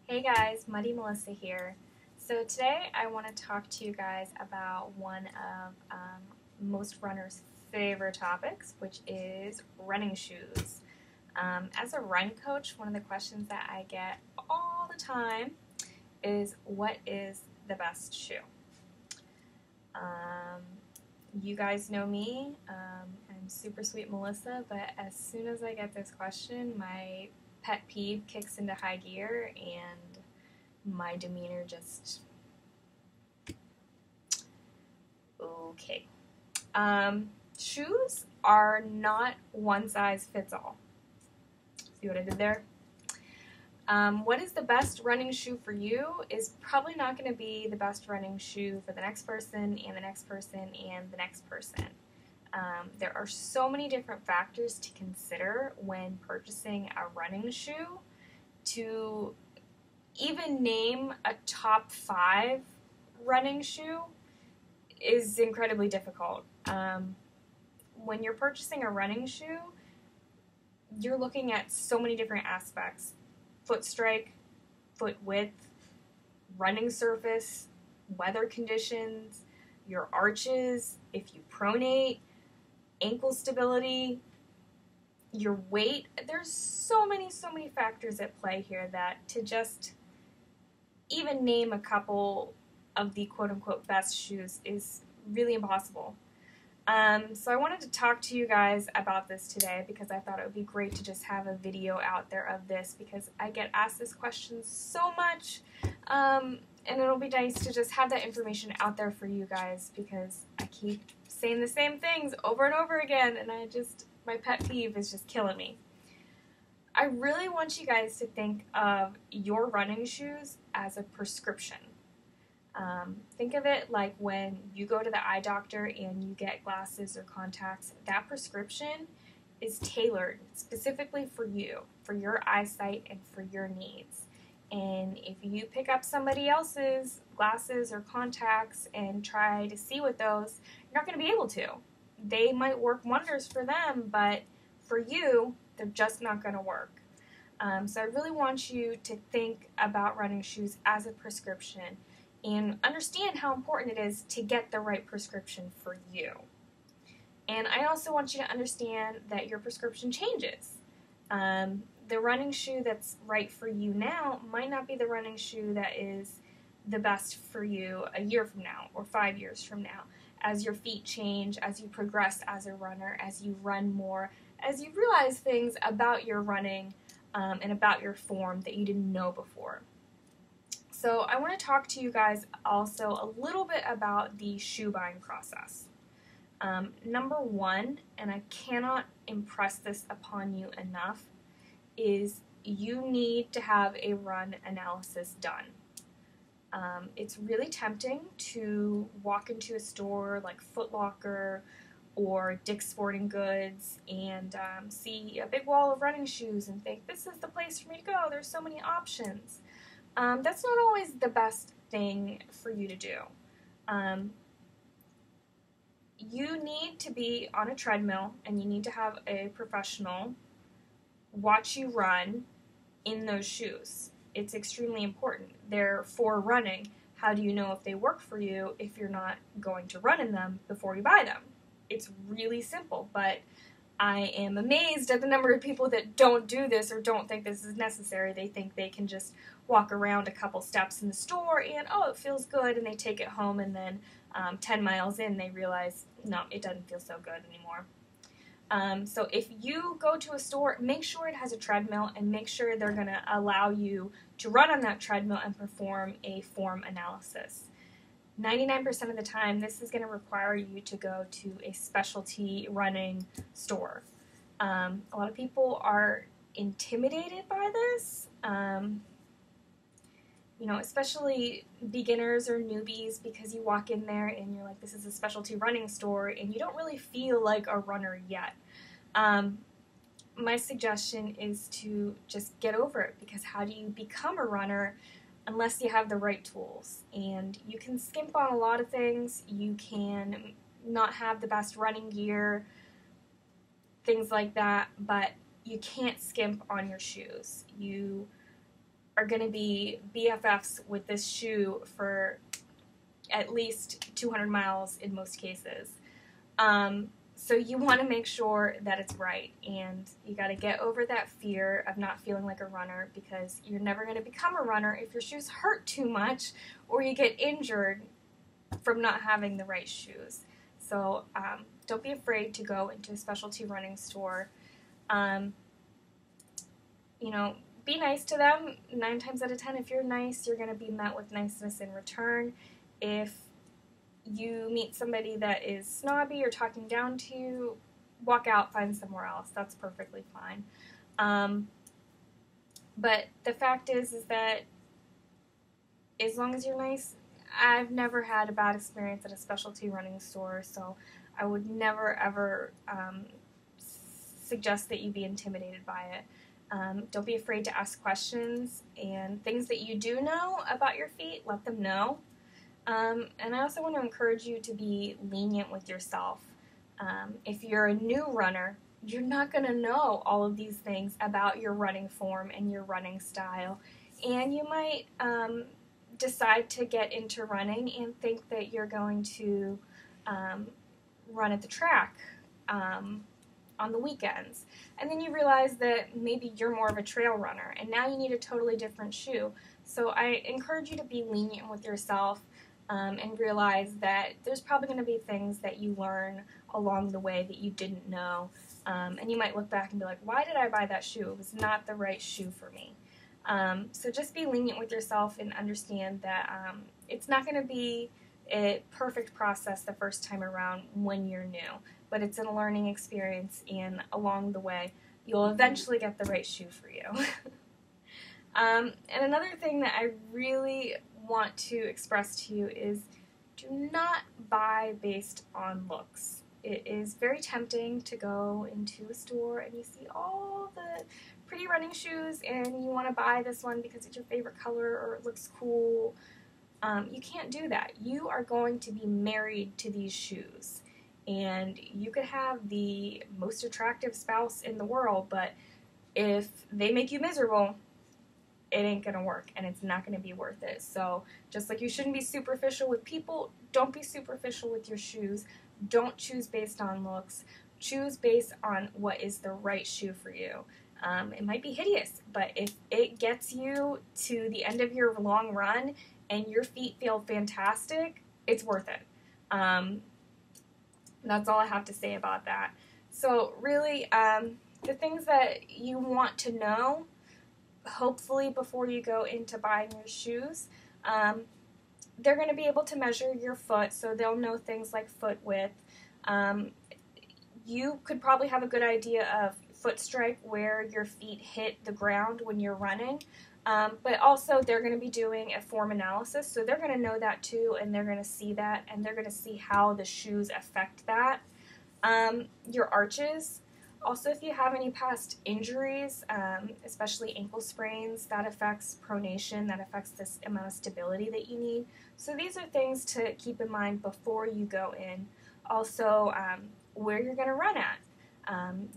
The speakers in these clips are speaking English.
Hey guys, Muddy Melissa here. So today I want to talk to you guys about one of most runners' favorite topics, which is running shoes. As a run coach, one of the questions that I get all the time is, what is the best shoe? You guys know me. I'm super sweet Melissa, but as soon as I get this question, my pet peeve kicks into high gear and my demeanor just okay. Shoes are not one size fits all. See what I did there? What is the best running shoe for you is probably not going to be the best running shoe for the next person and the next person and the next person. There are so many different factors to consider when purchasing a running shoe. To even name a top 5 running shoe is incredibly difficult. When you're purchasing a running shoe, you're looking at so many different aspects: foot strike, foot width, running surface, weather conditions, your arches, if you pronate, ankle stability, your weight. There's so many factors at play here that to just even name a couple of the quote-unquote best shoes is really impossible. So I wanted to talk to you guys about this today because I thought it would be great to just have a video out there of this, because I get asked this question so much, and it'll be nice to just have that information out there for you guys, because I keep saying the same things over and over again, and my pet peeve is just killing me. I really want you guys to think of your running shoes as a prescription. Think of it like when you go to the eye doctor and you get glasses or contacts. That prescription is tailored specifically for you, for your eyesight and for your needs. And if you pick up somebody else's glasses or contacts and try to see with those, you're not going to be able to. They might work wonders for them, but for you, they're just not going to work. So I really want you to think about running shoes as a prescription and understand how important it is to get the right prescription for you. And I also want you to understand that your prescription changes. The running shoe that's right for you now might not be the running shoe that is the best for you a year from now or 5 years from now. As your feet change, as you progress as a runner, as you run more, as you realize things about your running and about your form that you didn't know before. So I want to talk to you guys also a little bit about the shoe buying process. Number one, and I cannot impress this upon you enough, is you need to have a run analysis done. It's really tempting to walk into a store like Foot Locker or Dick's Sporting Goods and see a big wall of running shoes and think, this is the place for me to go, there's so many options. That's not always the best thing for you to do. You need to be on a treadmill and you need to have a professional watch you run in those shoes. It's extremely important. They're for running. How do you know if they work for you if you're not going to run in them before you buy them? It's really simple, but I am amazed at the number of people that don't do this or don't think this is necessary. They think they can just walk around a couple steps in the store and, oh, it feels good, and they take it home, and then 10 miles in they realize, no, it doesn't feel so good anymore. So if you go to a store, make sure it has a treadmill and make sure they're going to allow you to run on that treadmill and perform a form analysis. 99% of the time, this is going to require you to go to a specialty running store. A lot of people are intimidated by this, especially beginners or newbies, because you walk in there and you're like, this is a specialty running store, and you don't really feel like a runner yet. My suggestion is to just get over it, because how do you become a runner unless you have the right tools? And you can skimp on a lot of things. You can not have the best running gear, things like that, but you can't skimp on your shoes. You are going to be BFFs with this shoe for at least 200 miles in most cases. So you want to make sure that it's right, and you got to get over that fear of not feeling like a runner, because you're never going to become a runner if your shoes hurt too much or you get injured from not having the right shoes. So don't be afraid to go into a specialty running store. You know, be nice to them. 9 times out of 10, if you're nice, you're going to be met with niceness in return. If you meet somebody that is snobby or talking down to you, walk out, find somewhere else. That's perfectly fine. But the fact is that as long as you're nice, I've never had a bad experience at a specialty running store, so I would never ever suggest that you be intimidated by it. Don't be afraid to ask questions, and things that you do know about your feet, let them know. And I also want to encourage you to be lenient with yourself. If you're a new runner, you're not going to know all of these things about your running form and your running style. And you might decide to get into running and think that you're going to run at the track on the weekends. And then you realize that maybe you're more of a trail runner, and now you need a totally different shoe. So I encourage you to be lenient with yourself. And realize that there's probably going to be things that you learn along the way that you didn't know. And you might look back and be like, why did I buy that shoe? It was not the right shoe for me. So just be lenient with yourself and understand that it's not going to be a perfect process the first time around when you're new. But it's a learning experience, and along the way, you'll eventually get the right shoe for you. And another thing that I really want to express to you is, do not buy based on looks. It is very tempting to go into a store and you see all the pretty running shoes and you want to buy this one because it's your favorite color or it looks cool. You can't do that. You are going to be married to these shoes, and you could have the most attractive spouse in the world, but if they make you miserable, it ain't going to work, and it's not going to be worth it. So just like you shouldn't be superficial with people, don't be superficial with your shoes. Don't choose based on looks. Choose based on what is the right shoe for you. It might be hideous, but if it gets you to the end of your long run and your feet feel fantastic, it's worth it. That's all I have to say about that. So really, the things that you want to know, hopefully before you go into buying your shoes, they're going to be able to measure your foot, so they'll know things like foot width. You could probably have a good idea of foot strike, where your feet hit the ground when you're running, but also they're going to be doing a form analysis, so they're going to know that too, and they're going to see that, and they're going to see how the shoes affect that. Your arches. Also, if you have any past injuries, especially ankle sprains, that affects pronation, that affects this amount of stability that you need. So these are things to keep in mind before you go in. Also, where you're going to run at.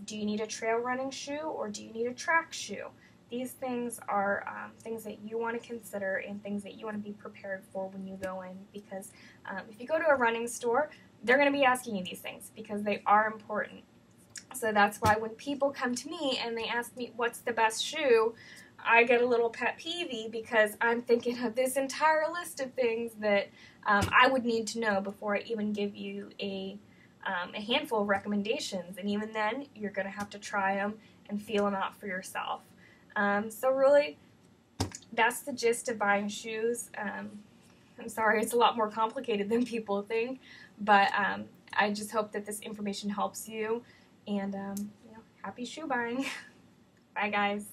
Do you need a trail running shoe or do you need a track shoe? These things are things that you want to consider and things that you want to be prepared for when you go in, because if you go to a running store, they're going to be asking you these things because they are important. So that's why when people come to me and they ask me what's the best shoe, I get a little pet peevey because I'm thinking of this entire list of things that I would need to know before I even give you a handful of recommendations. And even then, you're going to have to try them and feel them out for yourself. So really, that's the gist of buying shoes. I'm sorry, it's a lot more complicated than people think, but I just hope that this information helps you. And, happy shoe buying. Bye, guys.